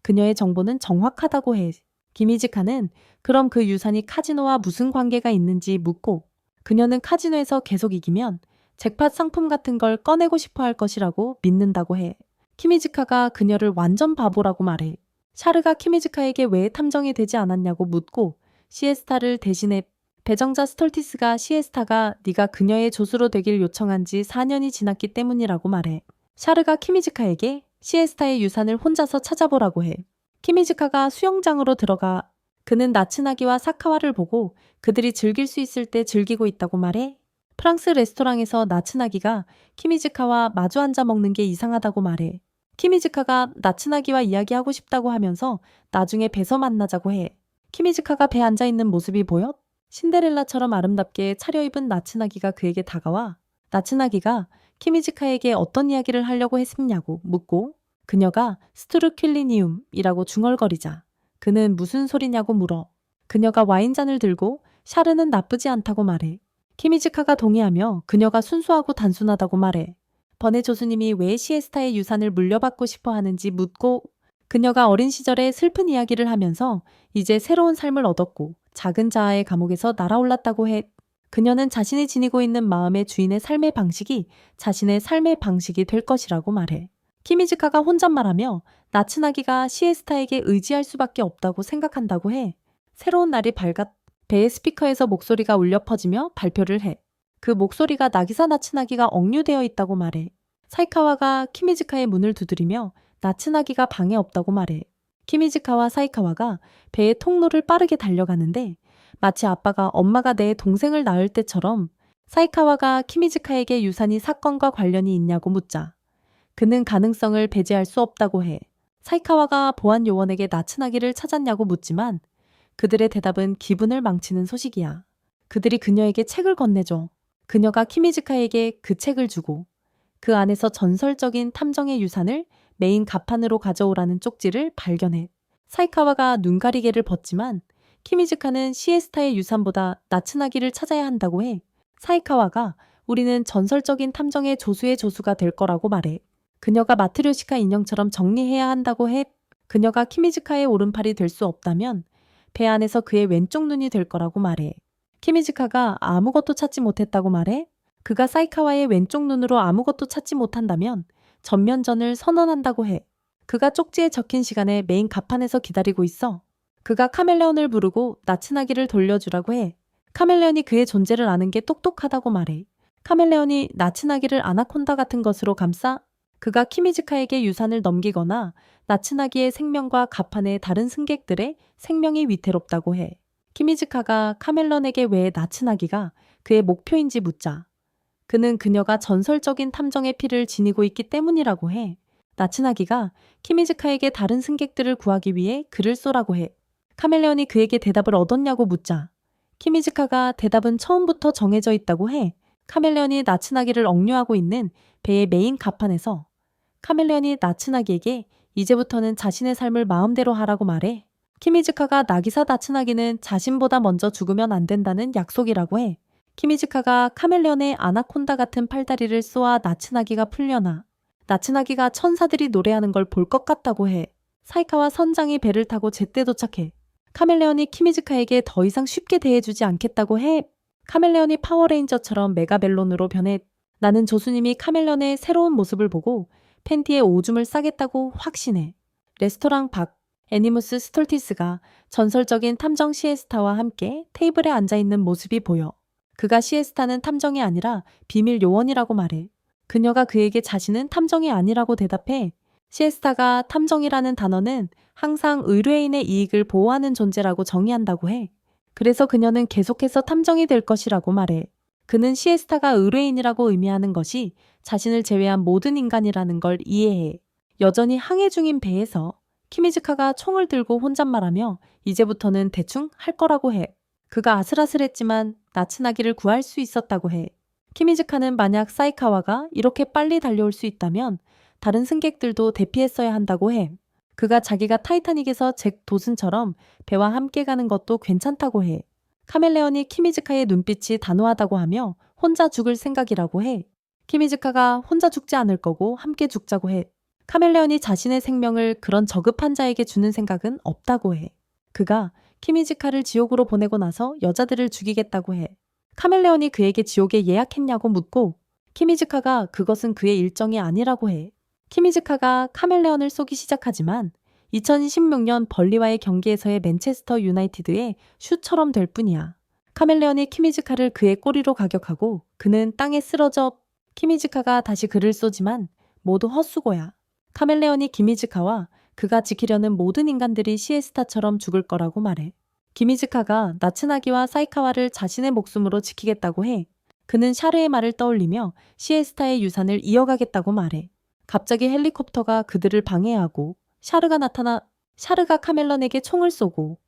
그녀의 정보는 정확하다고 해. 김이즈카는 그럼 그 유산이 카지노와 무슨 관계가 있는지 묻고 그녀는 카지노에서 계속 이기면 잭팟 상품 같은 걸 꺼내고 싶어 할 것이라고 믿는다고 해. 키미즈카가 그녀를 완전 바보라고 말해. 샤르가 키미즈카에게 왜 탐정이 되지 않았냐고 묻고 시에스타를 대신해 배정자 스톨티스가 시에스타가 네가 그녀의 조수로 되길 요청한 지 4년이 지났기 때문이라고 말해. 샤르가 키미즈카에게 시에스타의 유산을 혼자서 찾아보라고 해. 키미즈카가 수영장으로 들어가 그는 나츠나기와 사카와를 보고 그들이 즐길 수 있을 때 즐기고 있다고 말해. 프랑스 레스토랑에서 나츠나기가 키미즈카와 마주 앉아 먹는 게 이상하다고 말해. 키미즈카가 나츠나기와 이야기하고 싶다고 하면서 나중에 배서 만나자고 해. 키미즈카가 배에 앉아있는 모습이 보여? 신데렐라처럼 아름답게 차려입은 나츠나기가 그에게 다가와 나츠나기가 키미즈카에게 어떤 이야기를 하려고 했었냐고 묻고 그녀가 스트루큘리니움이라고 중얼거리자 그는 무슨 소리냐고 물어. 그녀가 와인잔을 들고 샤르는 나쁘지 않다고 말해. 키미즈카가 동의하며 그녀가 순수하고 단순하다고 말해. 번에 조수님이 왜 시에스타의 유산을 물려받고 싶어 하는지 묻고 그녀가 어린 시절에 슬픈 이야기를 하면서 이제 새로운 삶을 얻었고 작은 자아의 감옥에서 날아올랐다고 해. 그녀는 자신이 지니고 있는 마음의 주인의 삶의 방식이 자신의 삶의 방식이 될 것이라고 말해. 키미즈카가 혼잣말하며 나츠나기가 시에스타에게 의지할 수밖에 없다고 생각한다고 해. 새로운 날이 밝았 배의 스피커에서 목소리가 울려 퍼지며 발표를 해. 그 목소리가 나기사 나츠나기가 억류되어 있다고 말해. 사이카와가 키미즈카의 문을 두드리며 나츠나기가 방에 없다고 말해. 키미즈카와 사이카와가 배의 통로를 빠르게 달려가는데 마치 아빠가 엄마가 내 동생을 낳을 때처럼 사이카와가 키미즈카에게 유산이 사건과 관련이 있냐고 묻자 그는 가능성을 배제할 수 없다고 해. 사이카와가 보안 요원에게 나츠나기를 찾았냐고 묻지만 그들의 대답은 기분을 망치는 소식이야. 그들이 그녀에게 책을 건네줘. 그녀가 키미즈카에게 그 책을 주고 그 안에서 전설적인 탐정의 유산을 메인 가판으로 가져오라는 쪽지를 발견해. 사이카와가 눈가리개를 벗지만 키미즈카는 시에스타의 유산보다 나츠나기를 찾아야 한다고 해. 사이카와가 우리는 전설적인 탐정의 조수의 조수가 될 거라고 말해. 그녀가 마트료시카 인형처럼 정리해야 한다고 해. 그녀가 키미즈카의 오른팔이 될 수 없다면 배 안에서 그의 왼쪽 눈이 될 거라고 말해. 키미즈카가 아무것도 찾지 못했다고 말해. 그가 사이카와의 왼쪽 눈으로 아무것도 찾지 못한다면 전면전을 선언한다고 해. 그가 쪽지에 적힌 시간에 메인 가판에서 기다리고 있어. 그가 카멜레온을 부르고 나츠나기를 돌려주라고 해. 카멜레온이 그의 존재를 아는 게 똑똑하다고 말해. 카멜레온이 나츠나기를 아나콘다 같은 것으로 감싸 그가 키미즈카에게 유산을 넘기거나 나츠나기의 생명과 가판의 다른 승객들의 생명이 위태롭다고 해. 키미즈카가 카멜런에게 왜 나츠나기가 그의 목표인지 묻자 그는 그녀가 전설적인 탐정의 피를 지니고 있기 때문이라고 해. 나츠나기가 키미즈카에게 다른 승객들을 구하기 위해 글을 쏘라고 해. 카멜레온이 그에게 대답을 얻었냐고 묻자 키미즈카가 대답은 처음부터 정해져 있다고 해. 카멜레온이 나츠나기를 억류하고 있는 배의 메인 갑판에서 카멜레온이 나츠나기에게 이제부터는 자신의 삶을 마음대로 하라고 말해. 키미즈카가 나기사 나츠나기는 자신보다 먼저 죽으면 안 된다는 약속이라고 해. 키미즈카가 카멜레온의 아나콘다 같은 팔다리를 쏘아 나츠나기가 풀려나 나츠나기가 천사들이 노래하는 걸 볼 것 같다고 해. 사이카와 선장이 배를 타고 제때 도착해. 카멜레온이 키미즈카에게 더 이상 쉽게 대해주지 않겠다고 해. 카멜레온이 파워레인저처럼 메가벨론으로 변해. 나는 조수님이 카멜레온의 새로운 모습을 보고 팬티에 오줌을 싸겠다고 확신해. 레스토랑 밖 애니무스 스톨티스가 전설적인 탐정 시에스타와 함께 테이블에 앉아있는 모습이 보여. 그가 시에스타는 탐정이 아니라 비밀 요원이라고 말해. 그녀가 그에게 자신은 탐정이 아니라고 대답해. 시에스타가 탐정이라는 단어는 항상 의뢰인의 이익을 보호하는 존재라고 정의한다고 해. 그래서 그녀는 계속해서 탐정이 될 것이라고 말해. 그는 시에스타가 의뢰인이라고 의미하는 것이 자신을 제외한 모든 인간이라는 걸 이해해. 여전히 항해 중인 배에서 키미즈카가 총을 들고 혼잣말하며 이제부터는 대충 할 거라고 해. 그가 아슬아슬했지만 나츠나기를 구할 수 있었다고 해. 키미즈카는 만약 사이카와가 이렇게 빨리 달려올 수 있다면 다른 승객들도 대피했어야 한다고 해. 그가 자기가 타이타닉에서 잭 도슨처럼 배와 함께 가는 것도 괜찮다고 해. 카멜레온이 키미즈카의 눈빛이 단호하다고 하며 혼자 죽을 생각이라고 해. 키미즈카가 혼자 죽지 않을 거고 함께 죽자고 해. 카멜레온이 자신의 생명을 그런 저급한 자에게 주는 생각은 없다고 해. 그가 키미즈카를 지옥으로 보내고 나서 여자들을 죽이겠다고 해. 카멜레온이 그에게 지옥에 예약했냐고 묻고 키미즈카가 그것은 그의 일정이 아니라고 해. 키미즈카가 카멜레온을 쏘기 시작하지만 2016년 벌리와의 경기에서의 맨체스터 유나이티드의 슛처럼 될 뿐이야. 카멜레온이 키미즈카를 그의 꼬리로 가격하고 그는 땅에 쓰러져 키미즈카가 다시 그를 쏘지만 모두 헛수고야. 카멜레온이 키미즈카와 그가 지키려는 모든 인간들이 시에스타처럼 죽을 거라고 말해. 키미즈카가 나츠나기와 사이카와를 자신의 목숨으로 지키겠다고 해. 그는 샤르의 말을 떠올리며 시에스타의 유산을 이어가겠다고 말해. 갑자기 헬리콥터가 그들을 방해하고 샤르가 카멜런에게 총을 쏘고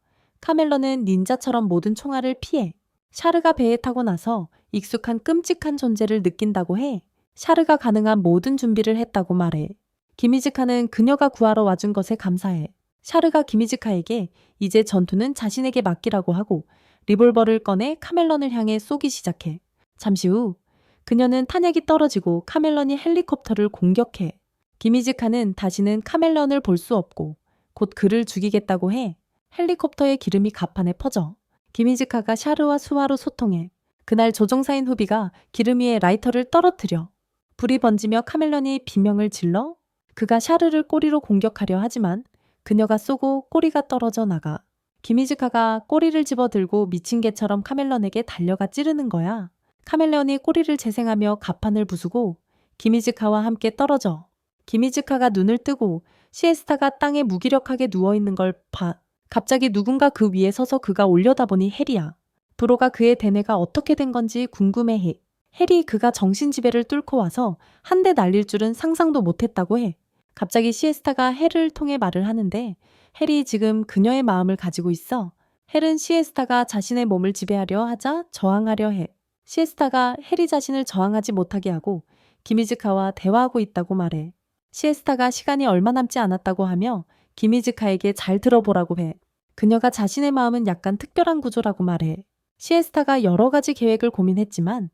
카멜런은 닌자처럼 모든 총알을 피해. 샤르가 배에 타고 나서 익숙한 끔찍한 존재를 느낀다고 해. 샤르가 가능한 모든 준비를 했다고 말해. 키미즈카는 그녀가 구하러 와준 것에 감사해. 샤르가 키미즈카에게 이제 전투는 자신에게 맡기라고 하고 리볼버를 꺼내 카멜런을 향해 쏘기 시작해. 잠시 후 그녀는 탄약이 떨어지고 카멜런이 헬리콥터를 공격해. 키미즈카는 다시는 카멜런을 볼 수 없고 곧 그를 죽이겠다고 해. 헬리콥터의 기름이 갑판에 퍼져. 키미즈카가 샤르와 수화로 소통해. 그날 조종사인 후비가 기름 위에 라이터를 떨어뜨려. 불이 번지며 카멜런이 비명을 질러 그가 샤르를 꼬리로 공격하려 하지만 그녀가 쏘고 꼬리가 떨어져 나가. 키미즈카가 꼬리를 집어들고 미친 개처럼 카멜런에게 달려가 찌르는 거야. 카멜런이 꼬리를 재생하며 갑판을 부수고 키미즈카와 함께 떨어져. 키미즈카가 눈을 뜨고 시에스타가 땅에 무기력하게 누워있는 걸 봐. 갑자기 누군가 그 위에 서서 그가 올려다보니 헬이야. 브로가 그의 대뇌가 어떻게 된 건지 궁금해해. 헬이 그가 정신지배를 뚫고 와서 한 대 날릴 줄은 상상도 못했다고 해. 갑자기 시에스타가 헬을 통해 말을 하는데 헬이 지금 그녀의 마음을 가지고 있어. 헬은 시에스타가 자신의 몸을 지배하려 하자 저항하려 해. 시에스타가 헬이 자신을 저항하지 못하게 하고 키미즈카와 대화하고 있다고 말해. 시에스타가 시간이 얼마 남지 않았다고 하며 키미즈카에게 잘 들어보라고 해. 그녀가 자신의 마음은 약간 특별한 구조라고 말해. 시에스타가 여러 가지 계획을 고민했지만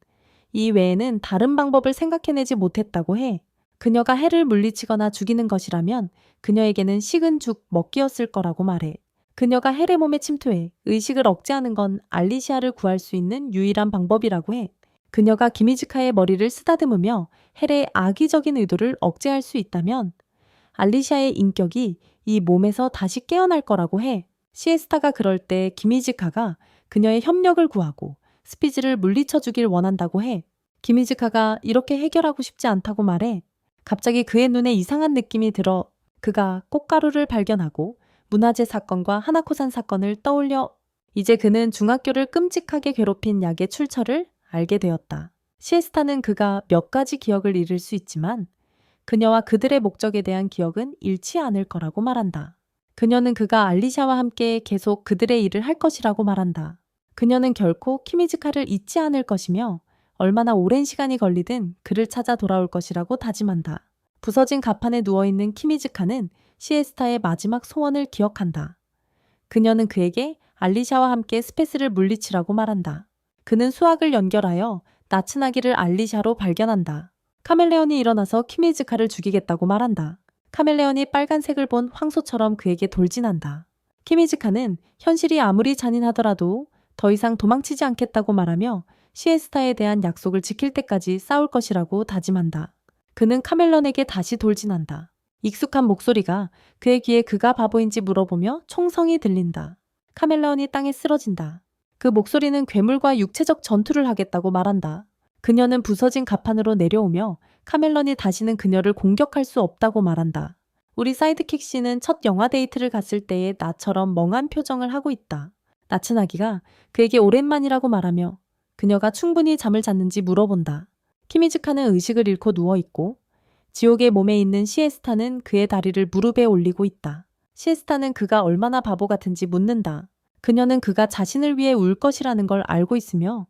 이 외에는 다른 방법을 생각해내지 못했다고 해. 그녀가 해를 물리치거나 죽이는 것이라면 그녀에게는 식은 죽 먹기였을 거라고 말해. 그녀가 헬의 몸에 침투해 의식을 억제하는 건 알리시아를 구할 수 있는 유일한 방법이라고 해. 그녀가 키미즈카의 머리를 쓰다듬으며 헬의 악의적인 의도를 억제할 수 있다면 알리시아의 인격이 이 몸에서 다시 깨어날 거라고 해. 시에스타가 그럴 때 키미즈카가 그녀의 협력을 구하고 스피즈를 물리쳐 주길 원한다고 해. 키미즈카가 이렇게 해결하고 싶지 않다고 말해. 갑자기 그의 눈에 이상한 느낌이 들어 그가 꽃가루를 발견하고 문화재 사건과 하나코산 사건을 떠올려 이제 그는 중학교를 끔찍하게 괴롭힌 약의 출처를 알게 되었다. 시에스타는 그가 몇 가지 기억을 잃을 수 있지만 그녀와 그들의 목적에 대한 기억은 잃지 않을 거라고 말한다. 그녀는 그가 알리샤와 함께 계속 그들의 일을 할 것이라고 말한다. 그녀는 결코 키미즈카를 잊지 않을 것이며 얼마나 오랜 시간이 걸리든 그를 찾아 돌아올 것이라고 다짐한다. 부서진 갑판에 누워있는 키미즈카는 시에스타의 마지막 소원을 기억한다. 그녀는 그에게 알리샤와 함께 스페스를 물리치라고 말한다. 그는 수학을 연결하여 나츠나기를 알리샤로 발견한다. 카멜레온이 일어나서 키미즈카를 죽이겠다고 말한다. 카멜레온이 빨간색을 본 황소처럼 그에게 돌진한다. 키미즈카는 현실이 아무리 잔인하더라도 더 이상 도망치지 않겠다고 말하며 시에스타에 대한 약속을 지킬 때까지 싸울 것이라고 다짐한다. 그는 카멜론에게 다시 돌진한다. 익숙한 목소리가 그의 귀에 그가 바보인지 물어보며 총성이 들린다. 카멜레온이 땅에 쓰러진다. 그 목소리는 괴물과 육체적 전투를 하겠다고 말한다. 그녀는 부서진 갑판으로 내려오며 카멜론이 다시는 그녀를 공격할 수 없다고 말한다. 우리 사이드킥 씨는 첫 영화 데이트를 갔을 때의 나처럼 멍한 표정을 하고 있다. 나츠나기가 그에게 오랜만이라고 말하며 그녀가 충분히 잠을 잤는지 물어본다. 키미즈카는 의식을 잃고 누워있고 지옥의 몸에 있는 시에스타는 그의 다리를 무릎에 올리고 있다. 시에스타는 그가 얼마나 바보 같은지 묻는다. 그녀는 그가 자신을 위해 울 것이라는 걸 알고 있으며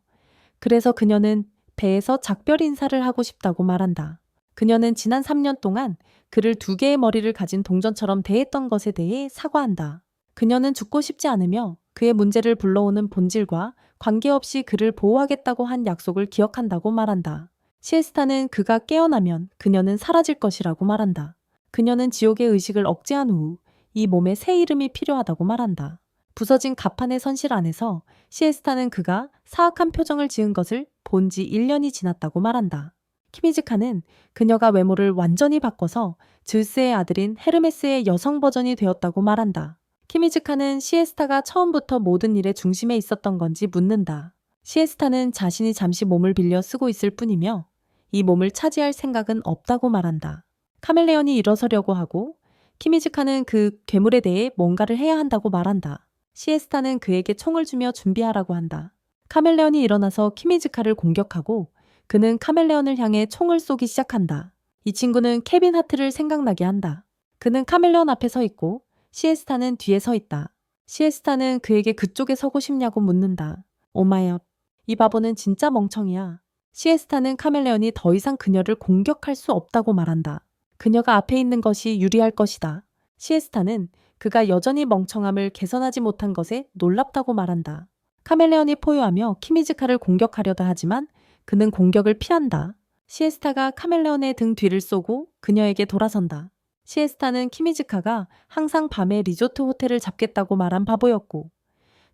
그래서 그녀는 배에서 작별 인사를 하고 싶다고 말한다. 그녀는 지난 3년 동안 그를 2개의 머리를 가진 동전처럼 대했던 것에 대해 사과한다. 그녀는 죽고 싶지 않으며 그의 문제를 불러오는 본질과 관계없이 그를 보호하겠다고 한 약속을 기억한다고 말한다. 시에스타는 그가 깨어나면 그녀는 사라질 것이라고 말한다. 그녀는 지옥의 의식을 억제한 후 이 몸에 새 이름이 필요하다고 말한다. 부서진 갑판의 선실 안에서 시에스타는 그가 사악한 표정을 지은 것을 본 지 1년이 지났다고 말한다. 키미즈카는 그녀가 외모를 완전히 바꿔서 즈스의 아들인 헤르메스의 여성 버전이 되었다고 말한다. 키미즈카는 시에스타가 처음부터 모든 일의 중심에 있었던 건지 묻는다. 시에스타는 자신이 잠시 몸을 빌려 쓰고 있을 뿐이며 이 몸을 차지할 생각은 없다고 말한다. 카멜레온이 일어서려고 하고 키미즈카는 그 괴물에 대해 뭔가를 해야 한다고 말한다. 시에스타는 그에게 총을 주며 준비하라고 한다. 카멜레온이 일어나서 키미즈카를 공격하고 그는 카멜레온을 향해 총을 쏘기 시작한다. 이 친구는 케빈 하트를 생각나게 한다. 그는 카멜레온 앞에 서 있고 시에스타는 뒤에 서 있다. 시에스타는 그에게 그쪽에 서고 싶냐고 묻는다. 오마이엇, 이 바보는 진짜 멍청이야. 시에스타는 카멜레온이 더 이상 그녀를 공격할 수 없다고 말한다. 그녀가 앞에 있는 것이 유리할 것이다. 시에스타는 그가 여전히 멍청함을 개선하지 못한 것에 놀랍다고 말한다. 카멜레온이 포효하며 키미즈카를 공격하려다 하지만 그는 공격을 피한다. 시에스타가 카멜레온의 등 뒤를 쏘고 그녀에게 돌아선다. 시에스타는 키미즈카가 항상 밤에 리조트 호텔을 잡겠다고 말한 바보였고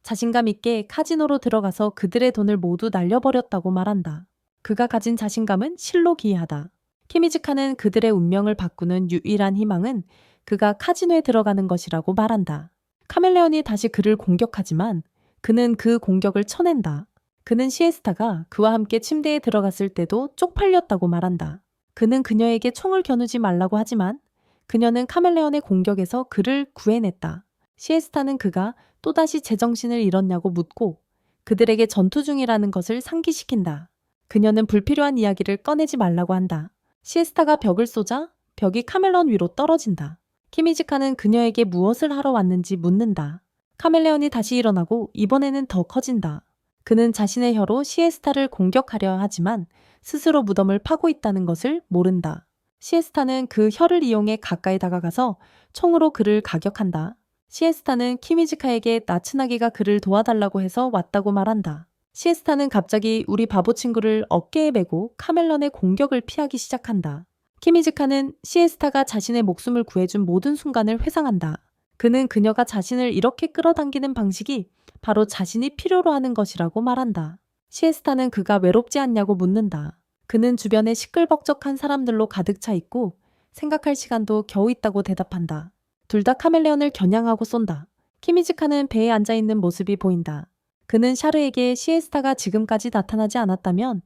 자신감 있게 카지노로 들어가서 그들의 돈을 모두 날려버렸다고 말한다. 그가 가진 자신감은 실로 기이하다. 키미즈카는 그들의 운명을 바꾸는 유일한 희망은 그가 카지노에 들어가는 것이라고 말한다. 카멜레온이 다시 그를 공격하지만 그는 그 공격을 쳐낸다. 그는 시에스타가 그와 함께 침대에 들어갔을 때도 쪽팔렸다고 말한다. 그는 그녀에게 총을 겨누지 말라고 하지만 그녀는 카멜레온의 공격에서 그를 구해냈다. 시에스타는 그가 또다시 제정신을 잃었냐고 묻고 그들에게 전투 중이라는 것을 상기시킨다. 그녀는 불필요한 이야기를 꺼내지 말라고 한다. 시에스타가 벽을 쏘자 벽이 카멜레온 위로 떨어진다. 키미즈카는 그녀에게 무엇을 하러 왔는지 묻는다. 카멜레온이 다시 일어나고 이번에는 더 커진다. 그는 자신의 혀로 시에스타를 공격하려 하지만 스스로 무덤을 파고 있다는 것을 모른다. 시에스타는 그 혀를 이용해 가까이 다가가서 총으로 그를 가격한다. 시에스타는 키미즈카에게 나츠나기가 그를 도와달라고 해서 왔다고 말한다. 시에스타는 갑자기 우리 바보 친구를 어깨에 메고 카멜론의 공격을 피하기 시작한다. 키미즈카는 시에스타가 자신의 목숨을 구해준 모든 순간을 회상한다. 그는 그녀가 자신을 이렇게 끌어당기는 방식이 바로 자신이 필요로 하는 것이라고 말한다. 시에스타는 그가 외롭지 않냐고 묻는다. 그는 주변에 시끌벅적한 사람들로 가득 차 있고 생각할 시간도 겨우 있다고 대답한다. 둘 다 카멜레온을 겨냥하고 쏜다. 키미즈카는 배에 앉아있는 모습이 보인다. 그는 샤르에게 시에스타가 지금까지 나타나지 않았다면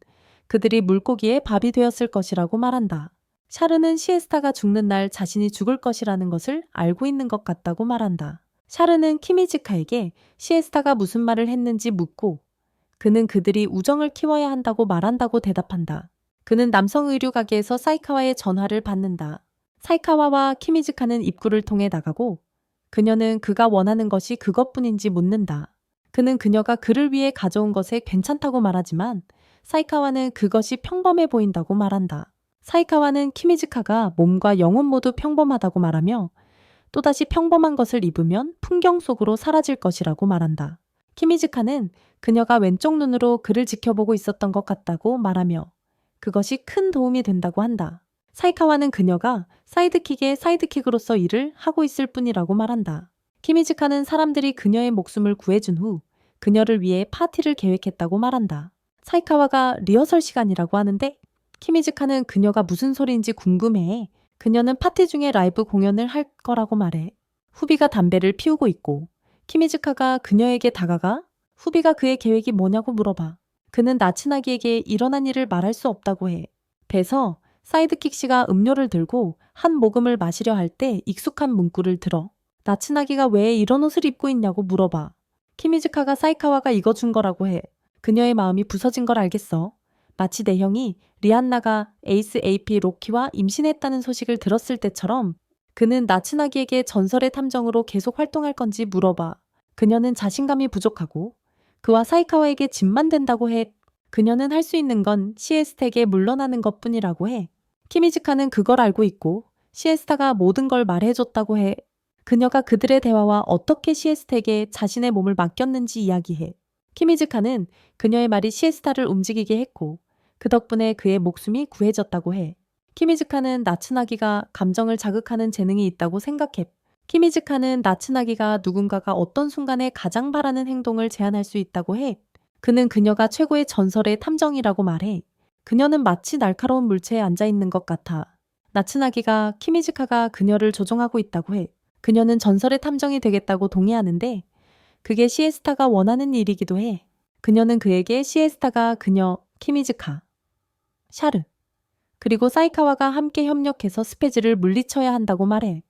그들이 물고기의 밥이 되었을 것이라고 말한다. 샤르는 시에스타가 죽는 날 자신이 죽을 것이라는 것을 알고 있는 것 같다고 말한다. 샤르는 키미즈카에게 시에스타가 무슨 말을 했는지 묻고 그는 그들이 우정을 키워야 한다고 말한다고 대답한다. 그는 남성 의류 가게에서 사이카와의 전화를 받는다. 사이카와와 키미즈카는 입구를 통해 나가고 그녀는 그가 원하는 것이 그것뿐인지 묻는다. 그는 그녀가 그를 위해 가져온 것에 괜찮다고 말하지만 사이카와는 그것이 평범해 보인다고 말한다. 사이카와는 키미즈카가 몸과 영혼 모두 평범하다고 말하며 또다시 평범한 것을 입으면 풍경 속으로 사라질 것이라고 말한다. 키미즈카는 그녀가 왼쪽 눈으로 그를 지켜보고 있었던 것 같다고 말하며 그것이 큰 도움이 된다고 한다. 사이카와는 그녀가 사이드킥의 사이드킥으로서 일을 하고 있을 뿐이라고 말한다. 키미즈카는 사람들이 그녀의 목숨을 구해준 후 그녀를 위해 파티를 계획했다고 말한다. 사이카와가 리허설 시간이라고 하는데 키미즈카는 그녀가 무슨 소리인지 궁금해해. 그녀는 파티 중에 라이브 공연을 할 거라고 말해. 후비가 담배를 피우고 있고 키미즈카가 그녀에게 다가가 후비가 그의 계획이 뭐냐고 물어봐. 그는 나츠나기에게 일어난 일을 말할 수 없다고 해. 배서 사이드킥 씨가 음료를 들고 한 모금을 마시려 할 때 익숙한 문구를 들어. 나츠나기가 왜 이런 옷을 입고 있냐고 물어봐. 키미즈카가 사이카와가 이거 준 거라고 해. 그녀의 마음이 부서진 걸 알겠어. 마치 내 형이 리안나가 에이스 AP 로키와 임신했다는 소식을 들었을 때처럼 그는 나츠나기에게 전설의 탐정으로 계속 활동할 건지 물어봐. 그녀는 자신감이 부족하고 그와 사이카와에게 짐만 된다고 해. 그녀는 할 수 있는 건 시에스타에게 물러나는 것뿐이라고 해. 키미즈카는 그걸 알고 있고 시에스타가 모든 걸 말해줬다고 해. 그녀가 그들의 대화와 어떻게 시에스타에게 자신의 몸을 맡겼는지 이야기해. 키미즈카는 그녀의 말이 시에스타를 움직이게 했고 그 덕분에 그의 목숨이 구해졌다고 해. 키미즈카는 나츠나기가 감정을 자극하는 재능이 있다고 생각해. 키미즈카는 나츠나기가 누군가가 어떤 순간에 가장 바라는 행동을 제안할 수 있다고 해. 그는 그녀가 최고의 전설의 탐정이라고 말해. 그녀는 마치 날카로운 물체에 앉아있는 것 같아. 나츠나기가 키미즈카가 그녀를 조종하고 있다고 해. 그녀는 전설의 탐정이 되겠다고 동의하는데 그게 시에스타가 원하는 일이기도 해. 그녀는 그에게 시에스타가 그녀, 키미즈카, 샤르, 그리고 사이카와가 함께 협력해서 스페즈를 물리쳐야 한다고 말해.